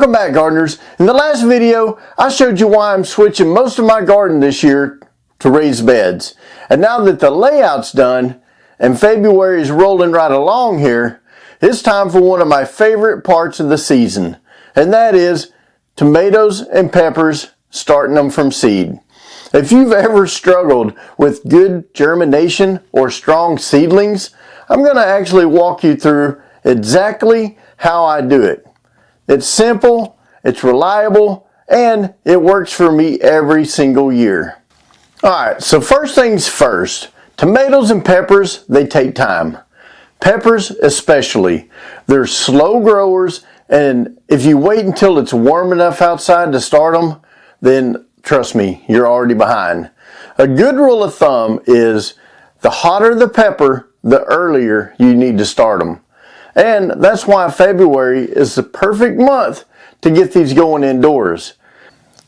Welcome back, gardeners. In the last video, I showed you why I'm switching most of my garden this year to raised beds. And now that the layout's done and February is rolling right along here, it's time for one of my favorite parts of the season, and that is tomatoes and peppers, starting them from seed. If you've ever struggled with good germination or strong seedlings, I'm going to actually walk you through exactly how I do it. It's simple, it's reliable, and it works for me every single year. Alright, so first things first, tomatoes and peppers, they take time. Peppers especially. They're slow growers, and if you wait until it's warm enough outside to start them, then trust me, you're already behind. A good rule of thumb is the hotter the pepper, the earlier you need to start them. And that's why February is the perfect month to get these going indoors.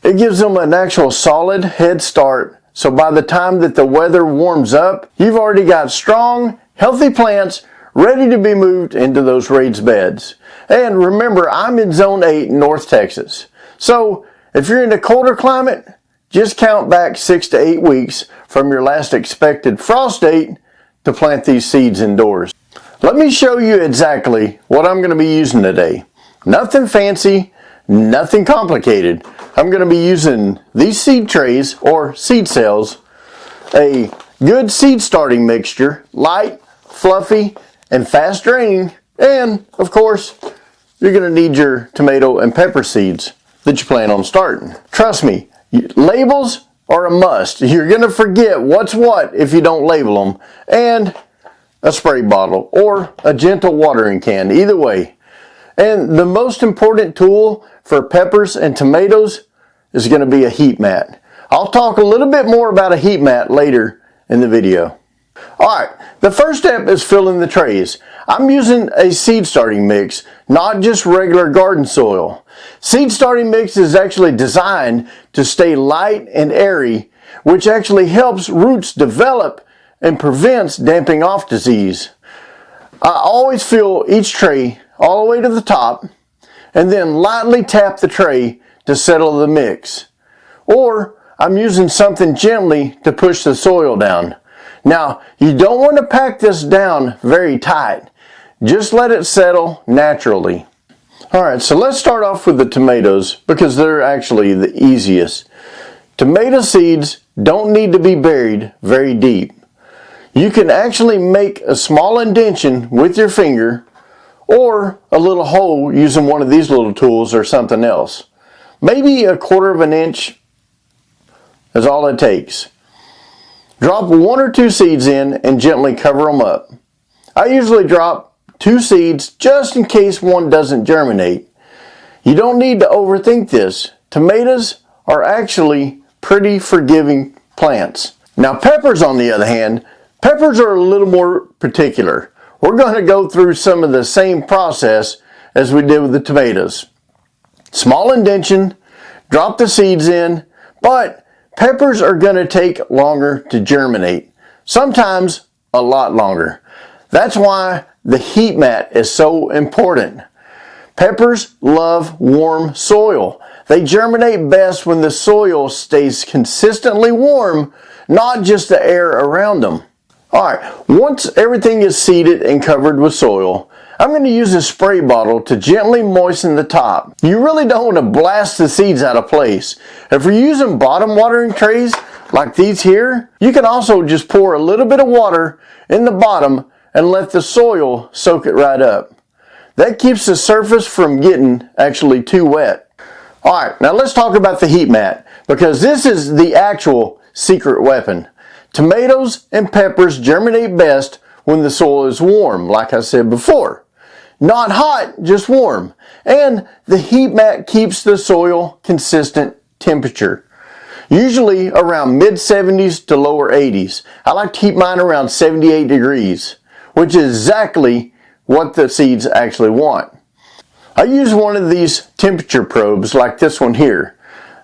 It gives them an actual solid head start, so by the time that the weather warms up, you've already got strong, healthy plants ready to be moved into those raised beds. And remember, I'm in Zone 8 in North Texas. So if you're in a colder climate, just count back 6 to 8 weeks from your last expected frost date to plant these seeds indoors. Let me show you exactly what I'm going to be using today. Nothing fancy, nothing complicated. I'm going to be using these seed trays or seed cells, a good seed starting mixture, light, fluffy, and fast draining, and of course, you're going to need your tomato and pepper seeds that you plan on starting. Trust me, labels are a must. You're going to forget what's what if you don't label them, and a spray bottle or a gentle watering can, either way. And the most important tool for peppers and tomatoes is going to be a heat mat. I'll talk a little bit more about a heat mat later in the video. Alright, the first step is filling the trays. I'm using a seed starting mix, not just regular garden soil. Seed starting mix is actually designed to stay light and airy, which actually helps roots develop and prevents damping off disease. I always fill each tray all the way to the top and then lightly tap the tray to settle the mix. Or I'm using something gently to push the soil down. Now, you don't want to pack this down very tight. Just let it settle naturally. Alright, so let's start off with the tomatoes because they're actually the easiest. Tomato seeds don't need to be buried very deep. You can actually make a small indentation with your finger or a little hole using one of these little tools or something else. Maybe 1/4 of an inch is all it takes. Drop 1 or 2 seeds in and gently cover them up. I usually drop 2 seeds just in case one doesn't germinate. You don't need to overthink this. Tomatoes are actually pretty forgiving plants. Now peppers, on the other hand, peppers are a little more particular. We're going to go through some of the same process as we did with the tomatoes. Small indentation, drop the seeds in, but peppers are going to take longer to germinate. Sometimes a lot longer. That's why the heat mat is so important. Peppers love warm soil. They germinate best when the soil stays consistently warm, not just the air around them. Alright, once everything is seeded and covered with soil, I'm going to use a spray bottle to gently moisten the top. You really don't want to blast the seeds out of place. If you're using bottom watering trays like these here, you can also just pour a little bit of water in the bottom and let the soil soak it right up. That keeps the surface from getting actually too wet. Alright, now let's talk about the heat mat, because this is the actual secret weapon. Tomatoes and peppers germinate best when the soil is warm, like I said before. Not hot, just warm. And the heat mat keeps the soil consistent temperature. Usually around mid-70s to lower 80s. I like to keep mine around 78 degrees, which is exactly what the seeds actually want. I use one of these temperature probes like this one here.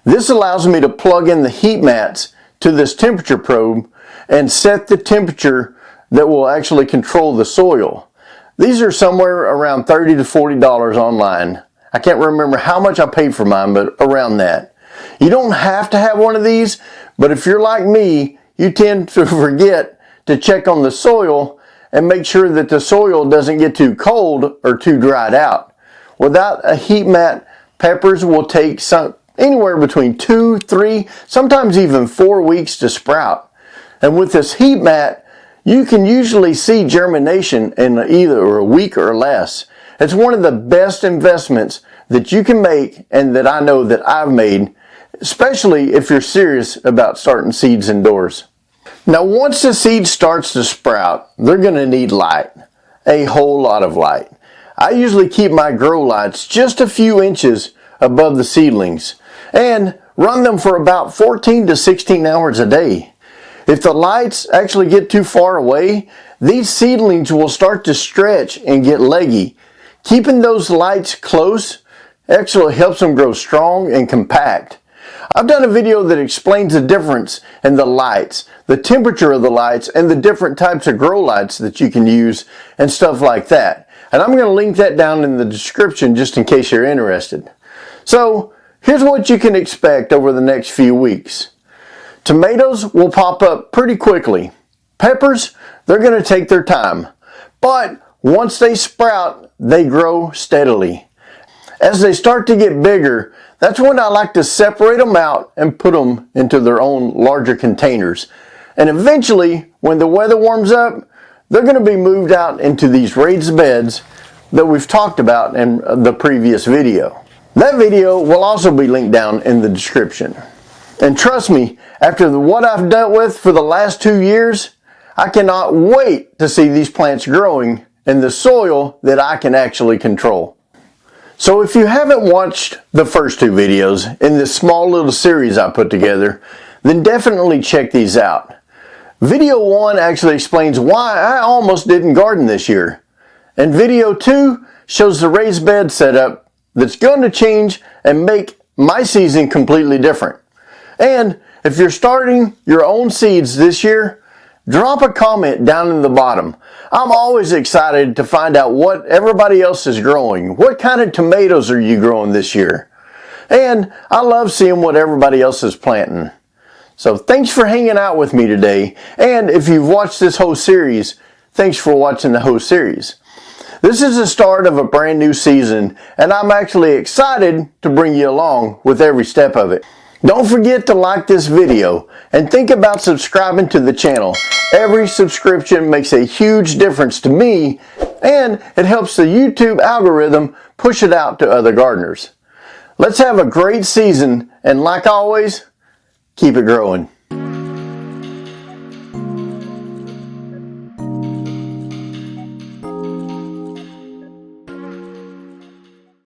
This allows me to plug in the heat mats to this temperature probe and set the temperature that will actually control the soil. These are somewhere around $30 to $40 online. I can't remember how much I paid for mine, but around that. You don't have to have one of these, but if you're like me, you tend to forget to check on the soil and make sure that the soil doesn't get too cold or too dried out. Without a heat mat, peppers will take anywhere between 2, 3, sometimes even 4 weeks to sprout. And with this heat mat, you can usually see germination in either a week or less. It's one of the best investments that you can make and that I know that I've made, especially if you're serious about starting seeds indoors. Now, once the seed starts to sprout, they're going to need light, a whole lot of light. I usually keep my grow lights just a few inches above the seedlings and run them for about 14 to 16 hours a day. If the lights actually get too far away, these seedlings will start to stretch and get leggy. Keeping those lights close actually helps them grow strong and compact. I've done a video that explains the difference in the lights, the temperature of the lights, and the different types of grow lights that you can use and stuff like that. And I'm going to link that down in the description just in case you're interested. So here's what you can expect over the next few weeks. Tomatoes will pop up pretty quickly. Peppers, they're going to take their time. But once they sprout, they grow steadily. As they start to get bigger, that's when I like to separate them out and put them into their own larger containers. And eventually, when the weather warms up, they're going to be moved out into these raised beds that we've talked about in the previous video. That video will also be linked down in the description. And trust me, after what I've dealt with for the last 2 years, I cannot wait to see these plants growing in the soil that I can actually control. So if you haven't watched the first 2 videos in this small little series I put together, then definitely check these out. Video 1 actually explains why I almost didn't garden this year. And video 2 shows the raised bed setup that's going to change and make my season completely different. And if you're starting your own seeds this year, drop a comment down in the bottom. I'm always excited to find out what everybody else is growing. What kind of tomatoes are you growing this year? And I love seeing what everybody else is planting. So thanks for hanging out with me today. And if you've watched this whole series, thanks for watching the whole series. This is the start of a brand new season, and I'm actually excited to bring you along with every step of it. Don't forget to like this video and think about subscribing to the channel. Every subscription makes a huge difference to me, and it helps the YouTube algorithm push it out to other gardeners. Let's have a great season, and like always, keep it growing.